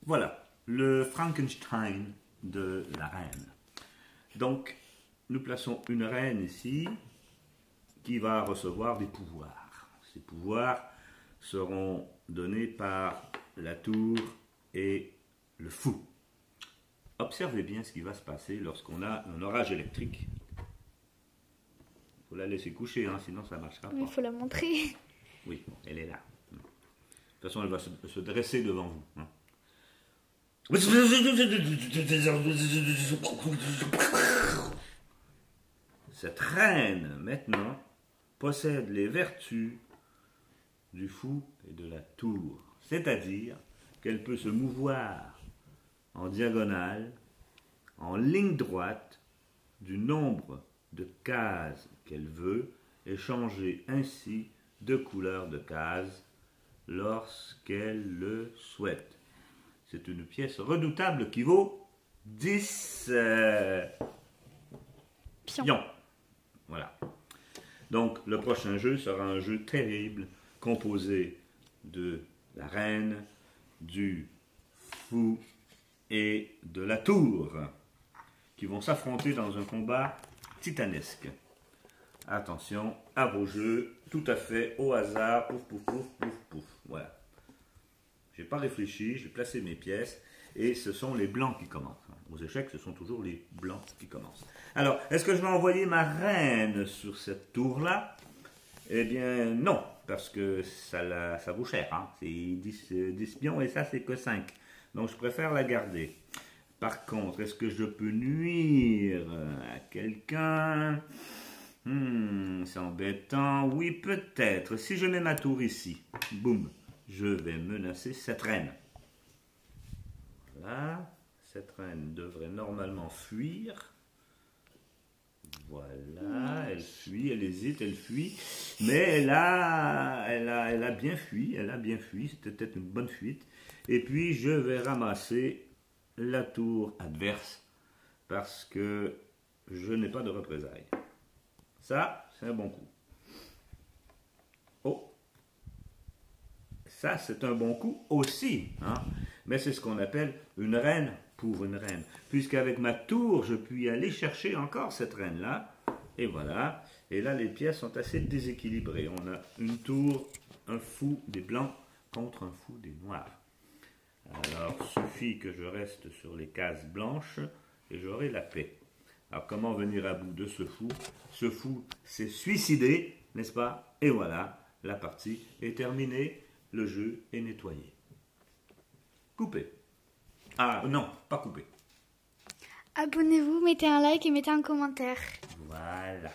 Voilà, le Frankenstein de la reine. Donc, nous plaçons une reine ici qui va recevoir des pouvoirs. Ces pouvoirs seront donnés par la tour et le fou. Observez bien ce qui va se passer lorsqu'on a un orage électrique. Il faut la laisser coucher, hein, sinon ça ne marchera pas. Il faut la montrer. Oui, elle est là. De toute façon, elle va se dresser devant vous. Hein. Cette reine, maintenant, possède les vertus du fou et de la tour. C'est-à-dire qu'elle peut se mouvoir en diagonale, en ligne droite, du nombre de cases qu'elle veut et changer ainsi de couleur de cases lorsqu'elle le souhaite. C'est une pièce redoutable qui vaut 10 pions. Voilà. Donc le prochain jeu sera un jeu terrible composé de la reine, du fou et de la tour qui vont s'affronter dans un combat titanesque. Attention à vos jeux, tout à fait au hasard, pouf, pouf, pouf, pouf, pouf. Voilà. Je n'ai pas réfléchi, j'ai placé mes pièces et ce sont les blancs qui commencent. Aux échecs, ce sont toujours les blancs qui commencent. Alors, est-ce que je vais envoyer ma reine sur cette tour-là? Eh bien, non, parce que ça vaut cher. Hein. C'est 10 pions et ça, c'est que 5. Donc, je préfère la garder. Par contre, est-ce que je peux nuire à quelqu'un? C'est embêtant. Oui, peut-être. Si je mets ma tour ici, boum, je vais menacer cette reine. Voilà. Cette reine devrait normalement fuir. Voilà, elle fuit, elle hésite, elle fuit. Mais elle a bien fui. Elle a bien fui. C'était peut-être une bonne fuite. Et puis, je vais ramasser la tour adverse parce que je n'ai pas de représailles. Ça, c'est un bon coup. Oh, ça, c'est un bon coup aussi. Hein? Mais c'est ce qu'on appelle une reine pour une reine. Puisqu'avec ma tour, je puis aller chercher encore cette reine-là. Et voilà. Et là, les pièces sont assez déséquilibrées. On a une tour, un fou des blancs contre un fou des noirs. Alors, il suffit que je reste sur les cases blanches et j'aurai la paix. Alors, comment venir à bout de ce fou? Ce fou s'est suicidé, n'est-ce pas? Et voilà, la partie est terminée, le jeu est nettoyé. Coupé. Ah, non, pas coupé. Abonnez-vous, mettez un like et mettez un commentaire. Voilà.